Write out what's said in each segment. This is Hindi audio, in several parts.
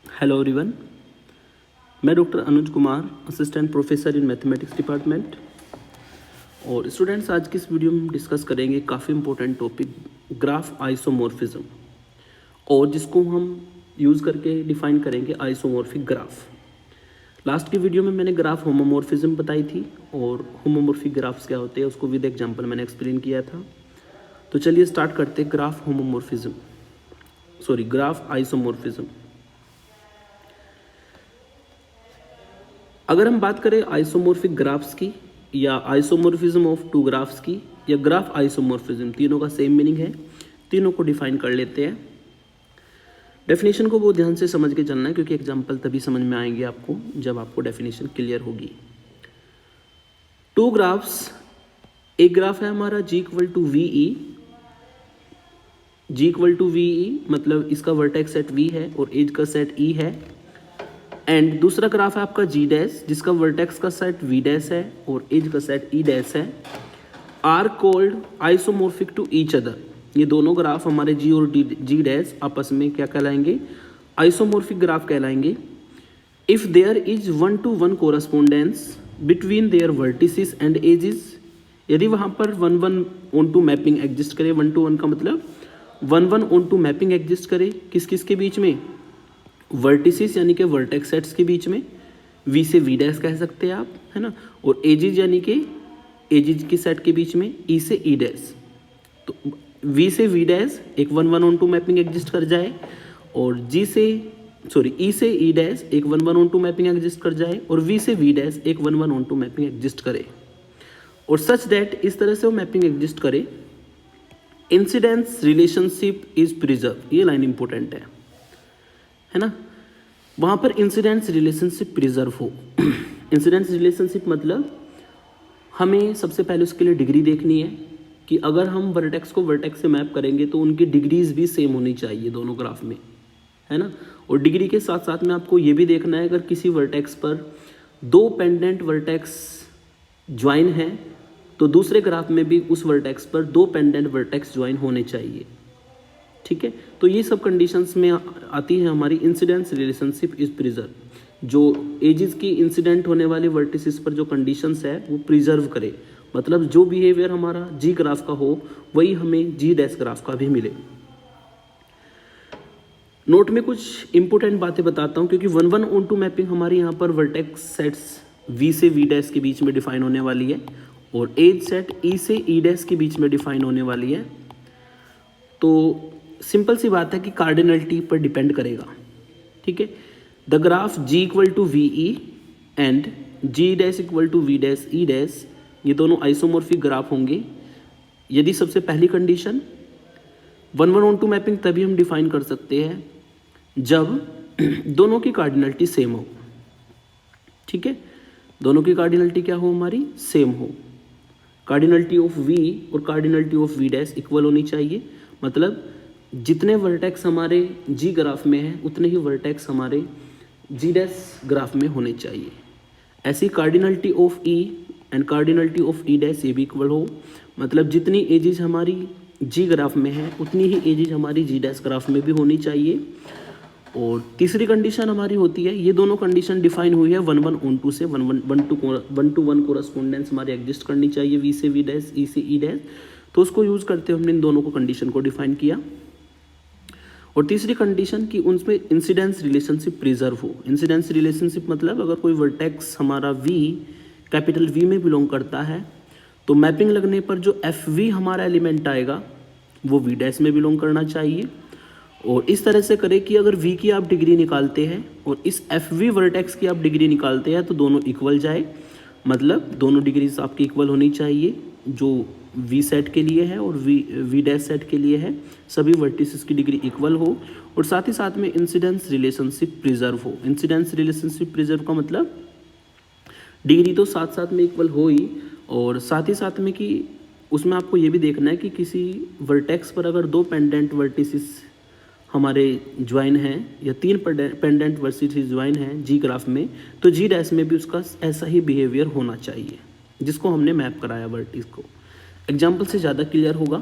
हेलो एवरीवन, मैं doctor Anuj Kumar, assistant professor in mathematics department. और स्टूडेंट्स, आज की इस वीडियो में हम डिस्कस करेंगे काफ़ी इंपॉर्टेंट टॉपिक ग्राफ आइसोमॉर्फिज्म, और जिसको हम यूज़ करके डिफाइन करेंगे आइसोमॉर्फिक ग्राफ। लास्ट की वीडियो में मैंने ग्राफ होमोमॉर्फिज्म बताई थी, और होमोमॉर्फिक ग्राफ्स क्या होते हैं उसको विद एग्जाम्पल मैंने एक्सप्लेन किया था। तो चलिए स्टार्ट करते ग्राफ होमोमॉर्फिज्म, ग्राफ आइसोमॉर्फिज्म। अगर हम बात करें आइसोमॉर्फिक ग्राफ्स की, या आइसोमॉर्फिज्म ऑफ टू ग्राफ्स की, या ग्राफ आइसोमॉर्फिज्म, तीनों का सेम मीनिंग है। तीनों को डिफाइन कर लेते हैं। डेफिनेशन को बहुत ध्यान से समझ के चलना है, क्योंकि एग्जाम्पल तभी समझ में आएंगे आपको जब आपको डेफिनेशन क्लियर होगी। टू ग्राफ्स, एक ग्राफ है हमारा G equal to V E. G equal to V E मतलब इसका वर्टेक्स सेट V है और एज का सेट E है। एंड दूसरा ग्राफ है आपका G डैश, जिसका वर्टेक्स का सेट V डैश है और एज का सेट E डैश है। Are called isomorphic to each other. ये दोनों ग्राफ हमारे G और G डैश आपस में क्या कहलाएंगे? आइसोमॉर्फिक ग्राफ कहलाएंगे। If there is 1-to-1 correspondence between their vertices and edges, यदि वहाँ पर 1-1 मैपिंग एग्जिस्ट करे, 1-to-1 का मतलब 1-1 मैपिंग एग्जिस्ट करे, किस किस के बीच में? वर्टिसेस यानी कि वर्टेक्स सेट्स के बीच में, V से V डैश कह सकते हैं आप, है ना। और एजेज यानी कि एजेज के सेट के बीच में E से E डैश। तो V से V डैश एक 1-1 मैपिंग एग्जिस्ट कर जाए, और E से E डैश एक 1-1 मैपिंग एग्जिस्ट कर जाए, और V से V डैश एक 1-1 मैपिंग एग्जिस्ट करे, और सच दैट इस तरह से वो मैपिंग एग्जिस्ट करे। इंसिडेंस रिलेशनशिप इज प्रिजर्व, ये लाइन इंपॉर्टेंट है ना। वहाँ पर इंसिडेंस रिलेशनशिप प्रिजर्व हो। इंसिडेंस रिलेशनशिप मतलब हमें सबसे पहले उसके लिए डिग्री देखनी है कि अगर हम वर्टेक्स को वर्टेक्स से मैप करेंगे तो उनकी डिग्रीज भी सेम होनी चाहिए दोनों ग्राफ में, है ना। और डिग्री के साथ साथ में आपको ये भी देखना है, अगर किसी वर्टेक्स पर दो पेंडेंट वर्टेक्स ज्वाइन है तो दूसरे ग्राफ में भी उस वर्टेक्स पर दो पेंडेंट वर्टेक्स ज्वाइन होने चाहिए। ठीक है, तो ये सब कंडीशंस में आती है हमारी इंसिडेंस रिलेशनशिप इज प्रिजर्व। जो एजेस की इंसिडेंट होने वाले वर्टिसेस पर जो कंडीशंस है वो प्रिजर्व करे, मतलब जो बिहेवियर हमारा जी ग्राफ का हो वही हमें जी डैश ग्राफ का भी मिले। नोट में कुछ इंपॉर्टेंट बातें बताता हूँ, क्योंकि 1-1 मैपिंग हमारी यहाँ पर वर्टेक्स सेट्स V से V डैश के बीच में डिफाइन होने वाली है, और एज सेट E से E डैश के बीच में डिफाइन होने वाली है। तो सिंपल सी बात है कि कार्डिनलिटी पर डिपेंड करेगा। ठीक है, the graph G equal to V E and G dash equal to V dash E dash, ये दोनों आइसोमॉर्फिक ग्राफ होंगे यदि सबसे पहली कंडीशन 1-1 मैपिंग तभी हम डिफाइन कर सकते हैं जब दोनों की कार्डिनलिटी सेम हो। ठीक है, दोनों की कार्डिनलिटी क्या हो? हमारी सेम हो। कार्डिनलिटी ऑफ V और cardinality of V dash equal होनी चाहिए, मतलब जितने वर्टेक्स हमारे G ग्राफ में हैं उतने ही वर्टेक्स हमारे G डैश ग्राफ में होने चाहिए। ऐसी cardinality of E and cardinality of E dash ये भी इक्वल हो, मतलब जितनी एजेज हमारी G ग्राफ में है उतनी ही एजेज हमारी G डैश ग्राफ में भी होनी चाहिए। और तीसरी कंडीशन हमारी होती है, ये दोनों कंडीशन डिफाइन हुई है 1-1 से 1-1 कोरस्पोंडेंस हमारी एग्जिस्ट करनी चाहिए V से V डैश, E से E डैश। तो उसको यूज़ करते हुए हमने इन दोनों को कंडीशन को डिफाइन किया। और तीसरी कंडीशन कि उनमें इंसिडेंस रिलेशनशिप प्रिजर्व हो। इंसिडेंस रिलेशनशिप मतलब अगर कोई वर्टेक्स हमारा V कैपिटल V में बिलोंग करता है तो मैपिंग लगने पर जो FV हमारा एलिमेंट आएगा वो V डैश में बिलोंग करना चाहिए। और इस तरह से करें कि अगर V की आप डिग्री निकालते हैं और इस FV वर्टेक्स की आप डिग्री निकालते हैं तो दोनों इक्वल जाए, मतलब दोनों डिग्रीज आपकी इक्वल होनी चाहिए, जो V सेट के लिए है और V डैश सेट के लिए है, सभी वर्टिसेस की डिग्री इक्वल हो। और साथ ही साथ में इंसिडेंस रिलेशनशिप प्रिजर्व हो। इंसिडेंस रिलेशनशिप प्रिजर्व का मतलब डिग्री तो साथ साथ में इक्वल हो ही, और साथ ही साथ में कि उसमें आपको ये भी देखना है कि किसी वर्टेक्स पर अगर दो पेंडेंट वर्टिसेस हमारे ज्वाइन हैं या तीन पेंडेंट वर्टिसेस ज्वाइन हैं G ग्राफ में, तो G डैश में भी उसका ऐसा ही बिहेवियर होना चाहिए जिसको हमने मैप कराया वर्टिस को। एग्जाम्पल से ज़्यादा क्लियर होगा।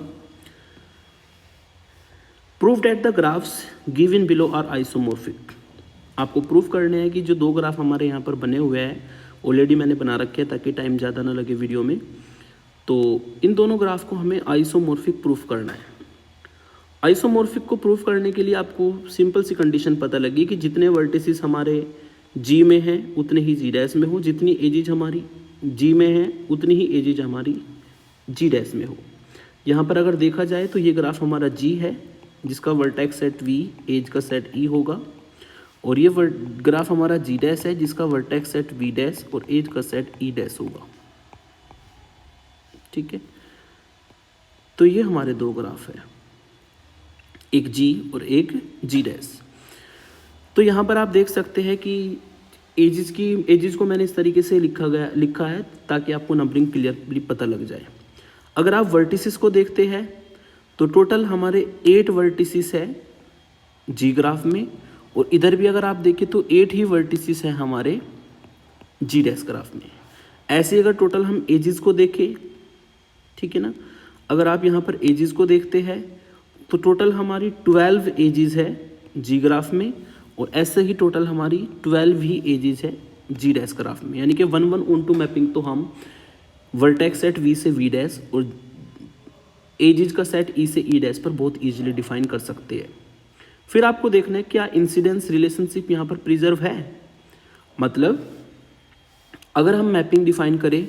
Prove that the graphs given below are isomorphic. आपको प्रूफ करने हैं कि जो दो ग्राफ हमारे यहाँ पर बने हुए हैं, ऑलरेडी मैंने बना रखे हैं ताकि टाइम ज़्यादा ना लगे वीडियो में। तो इन दोनों ग्राफ को हमें आइसोमॉर्फिक प्रूफ करना है। आइसोमॉर्फिक को प्रूफ करने के लिए आपको सिंपल सी कंडीशन पता लगी कि जितने वर्टिसेस हमारे जी में हैं उतने ही जी डैश में हो, जितनी एजेज हमारी जी में है उतनी ही एजेज हमारी जी डैश में हो। यहाँ पर अगर देखा जाए तो ये ग्राफ हमारा जी है जिसका वर्टेक्स सेट वी, एज का सेट ई होगा, और ये ग्राफ हमारा जी डैश है जिसका वर्टेक्स सेट वी डैश और एज का सेट ई डैश होगा। ठीक है, तो ये हमारे दो ग्राफ है, एक जी और एक जी डैश। तो यहाँ पर आप देख सकते हैं कि एजेस को मैंने इस तरीके से लिखा है ताकि आपको नंबरिंग क्लियरली पता लग जाए। अगर आप वर्टिसेस को देखते हैं तो टोटल हमारे 8 वर्टिसेस है जी ग्राफ में, और इधर भी अगर आप देखें तो 8 ही वर्टिसेस है हमारे जी डैश ग्राफ में। ऐसे अगर टोटल हम एजेस को देखें, ठीक है ना, अगर आप यहाँ पर एजेस को देखते हैं तो टोटल हमारी 12 एजेस है जी ग्राफ में, और ऐसे ही टोटल हमारी 12 ही एजेस है जी डैश ग्राफ में। यानी कि 1-1-on-2 मैपिंग तो हम वर्टेक्स सेट वी से वी डैश और एजेस का सेट ई से ई डैश पर बहुत ईजिली डिफाइन कर सकते हैं। फिर आपको देखना है क्या इंसिडेंस रिलेशनशिप यहाँ पर प्रिजर्व है। मतलब अगर हम मैपिंग डिफाइन करें,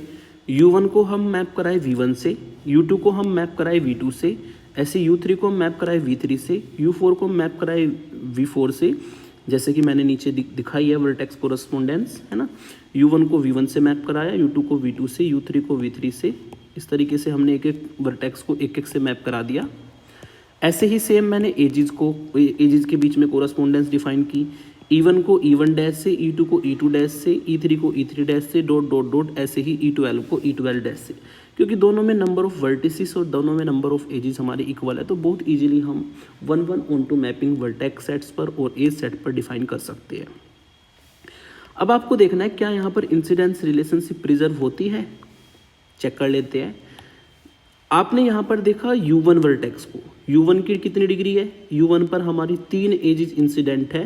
U1 को हम मैप कराए V1 से, U2 को हम मैप कराए V2 से, ऐसे U3 को मैप कराए V3 से, U4 को मैप कराए V4 से, जैसे कि मैंने नीचे दिखाई है वर्टेक्स कोरस्पोंडेंस, है ना। U1 को V1 से मैप कराया, U2 को V2 से, U3 को V3 से, इस तरीके से हमने एक एक वर्टेक्स को एक एक से मैप करा दिया। ऐसे ही सेम मैंने एजेस के बीच में कोरस्पोंडेंस डिफाइन की, E1 को E1 डैश से, E2 को E2 डैश से, E3 को E3 डैश से, डॉट डॉट डॉट, ऐसे ही E12 को E12 डैश से, क्योंकि दोनों में नंबर ऑफ वर्टिसेस और दोनों में नंबर ऑफ एजेस हमारे इक्वल है, तो बहुत इजीली हम 1-1-on-2 मैपिंग वर्टेक्स सेट्स पर और एज सेट पर डिफाइन कर सकते हैं। अब आपको देखना है क्या यहाँ पर इंसिडेंस रिलेशनशिप प्रिजर्व होती है, चेक कर लेते हैं। आपने यहाँ पर देखा U1 वर्टेक्स को, U1 की कितनी डिग्री है, U1 पर हमारी 3 एजेस इंसिडेंट है,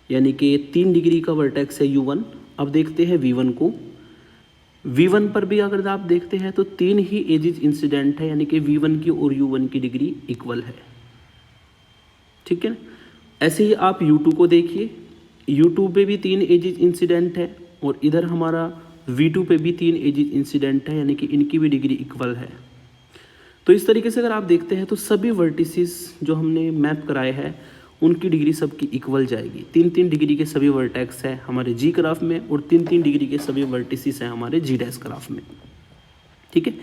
यानी कि 3 डिग्री का वर्टेक्स है U1। अब देखते हैं V1 को, V1 पर भी अगर आप देखते हैं तो 3 ही एजेस इंसिडेंट है, यानी कि V1 की और U1 की डिग्री इक्वल है। ठीक है, ऐसे ही आप U2 को देखिए, U2 पे भी 3 एजेस इंसिडेंट है, और इधर हमारा V2 पे भी 3 एजेस इंसिडेंट है, यानी कि इनकी भी डिग्री इक्वल है। तो इस तरीके से अगर आप देखते हैं तो सभी वर्टिसेस जो हमने मैप कराए हैं उनकी डिग्री सबकी इक्वल जाएगी। 3-3 डिग्री के सभी वर्टेक्स है हमारे जी ग्राफ में, और 3-3 डिग्री के सभी वर्टिसेस हैं हमारे जी डैश ग्राफ में। ठीक है,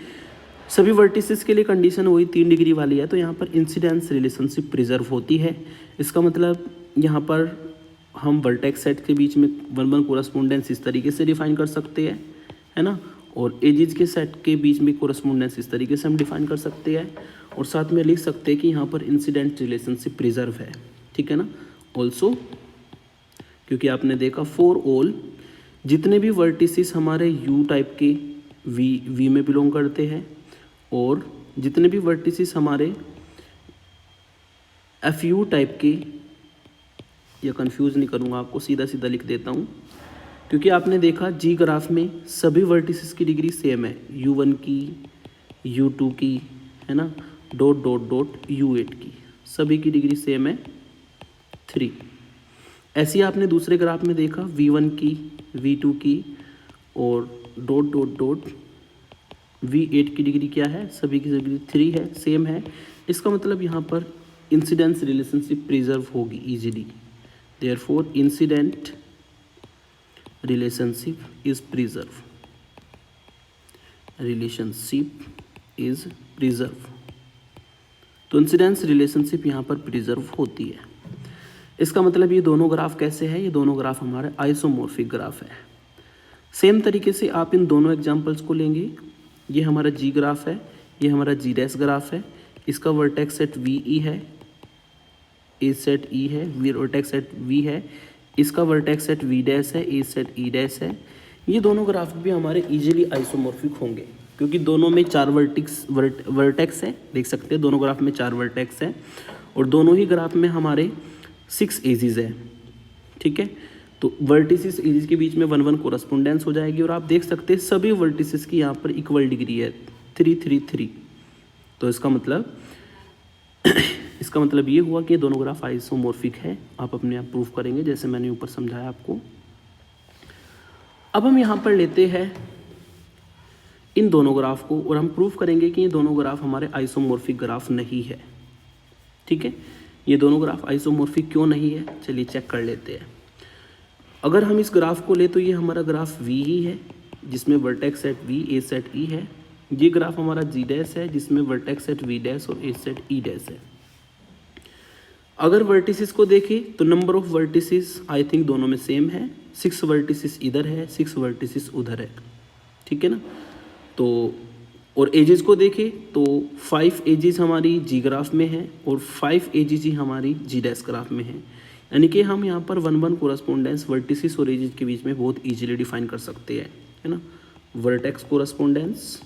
सभी वर्टिसेस के लिए कंडीशन वही 3 डिग्री वाली है, तो यहाँ पर इंसिडेंस रिलेशनशिप प्रिजर्व होती है। इसका मतलब यहाँ पर हम वर्टेक्स सेट के बीच में 1-1 कोरस्पोंडेंस इस तरीके से डिफाइन कर सकते हैं, है ना, और एजेस के सेट के बीच में कोरस्पोंडेंस इस तरीके से हम डिफाइन कर सकते हैं, और साथ में लिख सकते हैं कि यहाँ पर इंसिडेंट रिलेशनशिप प्रिजर्व है। ठीक है ना। ऑल्सो क्योंकि आपने देखा फॉर ऑल जितने भी वर्टिसेस हमारे यू टाइप के वी में बिलोंग करते हैं, और जितने भी वर्टिसेस हमारे एफ यू टाइप के, या कंफ्यूज नहीं करूँगा आपको, सीधा सीधा लिख देता हूँ, क्योंकि आपने देखा जी ग्राफ में सभी वर्टिसेस की डिग्री सेम है, U1 की, U2 की, है ना, डॉट डॉट डॉट U8 की, सभी की डिग्री सेम है 3। ऐसे ही आपने दूसरे ग्राफ में देखा V1 की, V2 की और डॉट डॉट डॉट V8 की डिग्री क्या है, सभी की डिग्री 3 है, सेम है। इसका मतलब यहाँ पर इंसिडेंस रिलेशनशिप प्रिजर्व होगी easily, therefore incident relationship is preserve, relationship is preserve. तो इंसिडेंस रिलेशनशिप यहाँ पर प्रिजर्व होती है। इसका मतलब ये दोनों ग्राफ कैसे है, ये दोनों ग्राफ हमारे आइसोमॉर्फिक ग्राफ है। सेम तरीके से आप इन दोनों एग्जांपल्स को लेंगे, ये हमारा जी ग्राफ है, ये हमारा जी डैश ग्राफ है, इसका वर्टेक्स सेट वी ई है, ए सेट ई है, वर्टेक्स सेट वी है, इसका वर्टेक्स सेट वी डैश है, ए सेट ई डैश है। ये दोनों ग्राफ भी हमारे इजीली आइसोमॉर्फिक होंगे क्योंकि दोनों में 4 वर्टेक्स है, देख सकते हैं दोनों ग्राफ में 4 वर्टेक्स है, और दोनों ही ग्राफ में हमारे 6 एजेस है। ठीक है। तो वर्टिसेस एजेस के बीच में 1 1 कोरस्पोंडेंस हो जाएगी और आप देख सकते हैं सभी वर्टिसेस की यहाँ पर इक्वल डिग्री है 3 3 3। तो इसका मतलब ये हुआ कि ये दोनों ग्राफ आइसोमॉर्फिक है। आप अपने आप प्रूफ करेंगे जैसे मैंने ऊपर समझाया आपको। अब हम यहाँ पर लेते हैं इन दोनों ग्राफ को और हम प्रूफ करेंगे कि ये दोनों ग्राफ हमारे आइसोमॉर्फिक ग्राफ नहीं है। ठीक है, ये दोनों ग्राफ आइसोमॉर्फिक क्यों नहीं है, चलिए चेक कर लेते हैं। अगर हम इस ग्राफ को ले तो ये हमारा ग्राफ V ही है जिसमें वर्टेक्स सेट V ए सेट E है। ये ग्राफ हमारा G डैश है जिसमें वर्टेक्स सेट V डैश और ए सेट E डैश है। अगर वर्टिसेस को देखें तो number of vertices I think दोनों में सेम है, 6 वर्टिसेस इधर है 6 वर्टिसेस उधर है। ठीक है ना। तो और एजेस को देखें तो 5 एजेस हमारी G ग्राफ में है और 5 एजेस ही हमारी G डैश ग्राफ में है। यानी कि हम यहाँ पर 1 1 कोरस्पोंडेंस वर्टिसेस और एजेस के बीच में बहुत इजीली डिफाइन कर सकते हैं, है ना। वर्टेक्स कोरस्पोंडेंस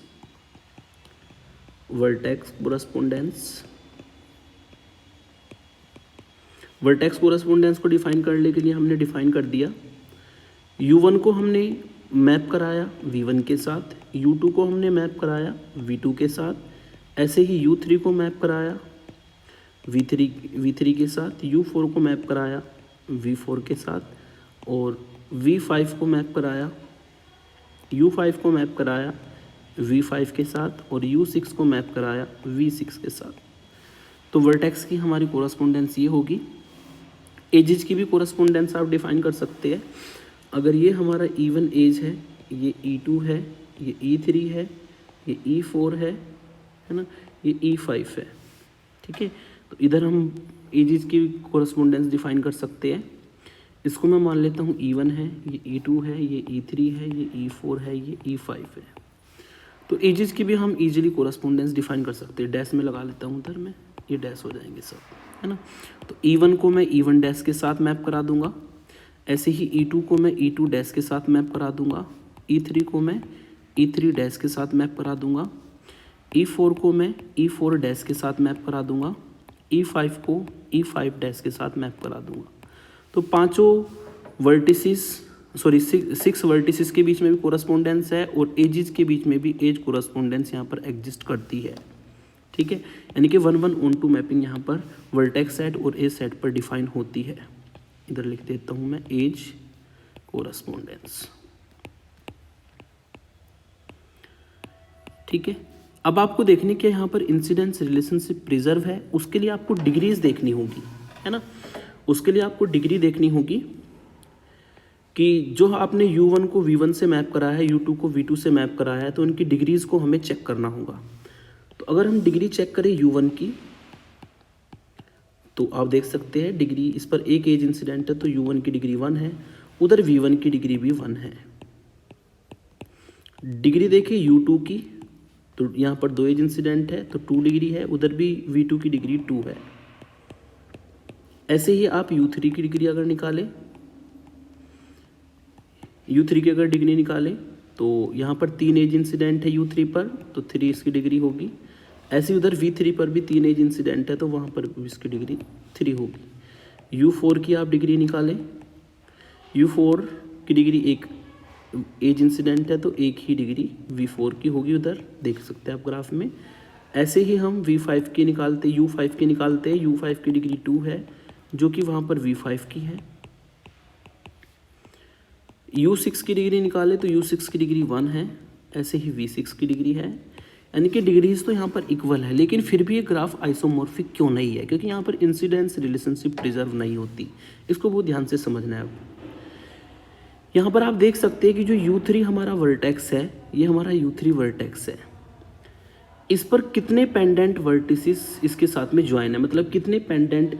वर्टेक्स कोरस्पोंडेंस को डिफाइन करने के लिए हमने डिफाइन कर दिया। U1 को हमने मैप कराया V1 के साथ, U2 को हमने मैप कराया V2 के साथ, ऐसे ही U3 को मैप कराया V3 के साथ, U4 को मैप कराया V4 के साथ और V5 को मैप कराया U5 को मैप कराया V5 के साथ और U6 को मैप कराया V6 के साथ। तो वर्टेक्स की हमारी कोरस्पोंडेंस ये होगी। एजेस की भी कोरस्पोंडेंस आप डिफाइन कर सकते हैं। अगर ये हमारा E1 एज है, ये E2 है, ये E3 है, ये E4 है ना, ये E5 है। ठीक है, तो इधर हम एजेस की कोरस्पोंडेंस डिफाइन कर सकते हैं। इसको मैं मान लेता हूँ E1 है, ये E2 है, ये E3 है, ये E4 है, ये E5 है। तो एजेस की भी हम इजीली कोरस्पोंडेंस डिफाइन कर सकते हैं। डैश में लगा लेता हूँ उधर में, ये डैश हो जाएंगे सब, है ना। तो E1 को मैं E1 डैश के साथ मैप करा दूंगा, ऐसे ही E2 को मैं E2 डैश के साथ मैप करा दूंगा, E3 को मैं E3 डैश के साथ मैप करा दूंगा, E4 को मैं E4 डैश के साथ मैप करा दूंगा, E5 को E5 डैश के साथ मैप करा दूंगा। तो पांचों वर्टिसेस 6 वर्टिसेस के बीच में भी कोरस्पोंडेंस है और एजेस के बीच में भी एज कोरस्पोंडेंस यहाँ पर एग्जिस्ट करती है। ठीक है, यानी कि 1 1 on 2 मैपिंग यहाँ पर वर्टेक्स सेट और एज सेट पर डिफाइन होती है। इधर लिख देता हूँ मैं एज कोरस्पोंडेंस। ठीक है, अब आपको देखने के यहाँ पर इंसिडेंस रिलेशनशिप प्रिजर्व है, उसके लिए आपको डिग्रीज देखनी होगी, है ना। उसके लिए आपको डिग्री देखनी होगी कि जो आपने U1 को V1 से मैप करा है, U2 को V2 से मैप करा है, तो उनकी डिग्रीज को हमें चेक करना होगा। तो अगर हम डिग्री चेक करें U1 की, तो आप देख सकते हैं डिग्री इस पर एक एज इंसिडेंट है तो U1 की डिग्री 1 है, उधर V1 की डिग्री भी 1 है। डिग्री देखिए U2 की, तो यहाँ पर 2 एज इंसिडेंट है तो 2 डिग्री है, उधर भी V2 की डिग्री 2 है। ऐसे ही आप U3 की डिग्री अगर निकालें, U3 की अगर डिग्री निकालें तो यहाँ पर 3 एज इंसिडेंट है U3 पर, तो 3 इसकी डिग्री होगी। ऐसे उधर V3 पर भी 3 एज इंसिडेंट है तो वहाँ पर भी इसकी डिग्री 3 होगी। U4 की आप डिग्री निकालें, U4 की डिग्री 1 एज इंसिडेंट है तो 1 ही डिग्री V4 की होगी, उधर देख सकते हैं आप ग्राफ में। ऐसे ही हम V5 की निकालते, U5 की निकालते हैं, U5 की डिग्री 2 है जो कि वहाँ पर V5 की है। U6 की डिग्री निकाले तो U6 की डिग्री 1 है, ऐसे ही V6 की डिग्री है। यानी कि डिग्रीज तो यहाँ पर इक्वल है, लेकिन फिर भी ये ग्राफ आइसोमॉर्फिक क्यों नहीं है, क्योंकि यहाँ पर इंसिडेंस रिलेशनशिप प्रिजर्व नहीं होती। इसको बहुत ध्यान से समझना है। यहाँ पर आप देख सकते हैं कि जो U3 हमारा वर्टेक्स है, ये हमारा U3 वर्टेक्स है। इस पर कितने पेंडेंट वर्टिसेस इसके साथ में ज्वाइन है, मतलब कितने पेंडेंट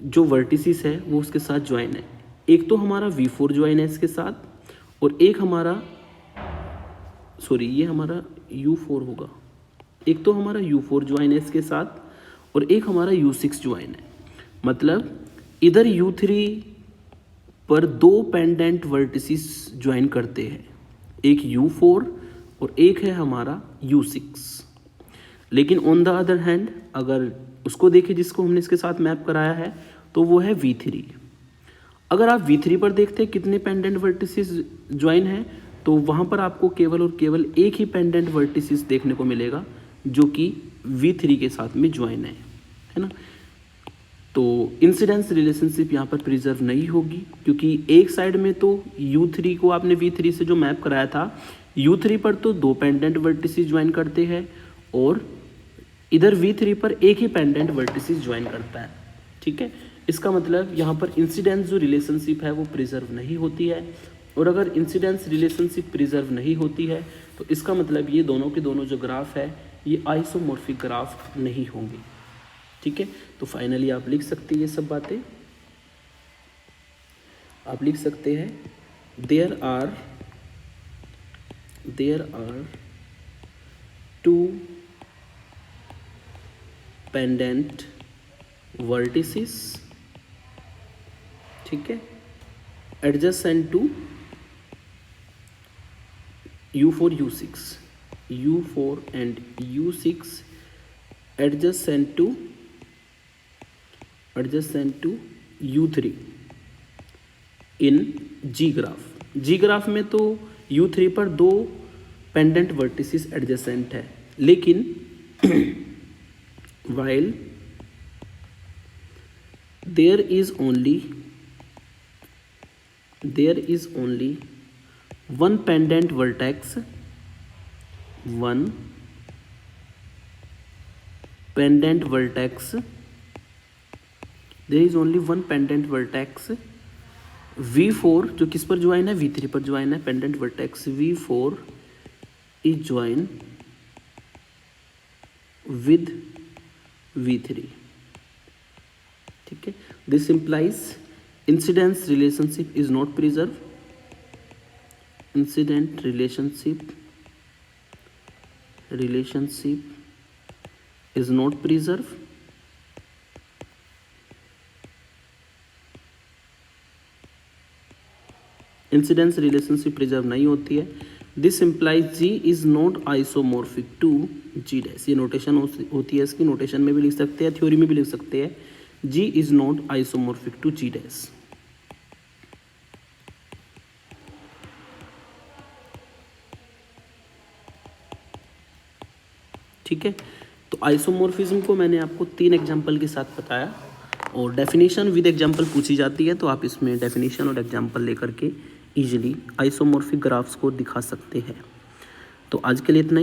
जो वर्टिसेस है वो उसके साथ ज्वाइन है। एक तो हमारा V4 ज्वाइन है इसके साथ और एक हमारा ये हमारा U4 होगा। एक तो हमारा U4 ज्वाइन है इसके साथ और एक हमारा U6 ज्वाइन है। मतलब इधर U3 पर 2 पेंडेंट वर्टिसेस ज्वाइन करते हैं, एक U4 और एक है हमारा U6। लेकिन ऑन द अदर हैंड अगर उसको देखें जिसको हमने इसके साथ मैप कराया है तो वो है V3। अगर आप V3 पर देखते हैं कितने पेंडेंट वर्टिसेस ज्वाइन हैं, तो वहाँ पर आपको केवल और केवल एक ही पेंडेंट वर्टिसेस देखने को मिलेगा जो कि V3 के साथ में ज्वाइन है ना। तो इंसिडेंस रिलेशनशिप यहाँ पर प्रिजर्व नहीं होगी, क्योंकि एक साइड में तो U3 को आपने V3 से जो मैप कराया था, U3 पर तो दो पेंडेंट वर्टिसेस ज्वाइन करते हैं और इधर V3 पर एक ही पेंडेंट वर्टिसेस ज्वाइन करता है। ठीक है, इसका मतलब यहाँ पर इंसिडेंस जो रिलेशनशिप है वो प्रिजर्व नहीं होती है, और अगर इंसिडेंस रिलेशनशिप प्रिजर्व नहीं होती है तो इसका मतलब ये दोनों के दोनों जो ग्राफ है ये आइसोमॉर्फिक ग्राफ नहीं होंगे। ठीक है, तो फाइनली आप लिख सकते हैं ये सब बातें, आप लिख सकते हैं there are two pendant vertices, ठीक है, adjacent to U4 and U6 adjacent to U3 in G graph में तो U3 पर दो पेंडेंट वर्टिसेस एडजेसेंट है, लेकिन while there is only one pendant vertex, there is only one pendant vertex V4 जो किस पर ज्वाइन है, V3 पर ज्वाइन है। Pendant vertex V4 is join with V3। ठीक है, this implies incidence relationship is not preserved, incident relationship is not preserved, incidence relationship preserve नहीं होती है। This implies G is not isomorphic to G dash, ये नोटेशन होती है इसकी, नोटेशन में भी लिख सकते हैं, थ्योरी में भी लिख सकते हैं, G is not isomorphic to G dash. ठीक है, तो आइसोमॉर्फिज्म को मैंने आपको 3 एग्जाम्पल के साथ बताया, और डेफिनेशन विद एग्जाम्पल पूछी जाती है, तो आप इसमें डेफिनेशन और एग्जाम्पल लेकर के इजीली आइसोमॉर्फिक ग्राफ्स को दिखा सकते हैं। तो आज के लिए इतना ही।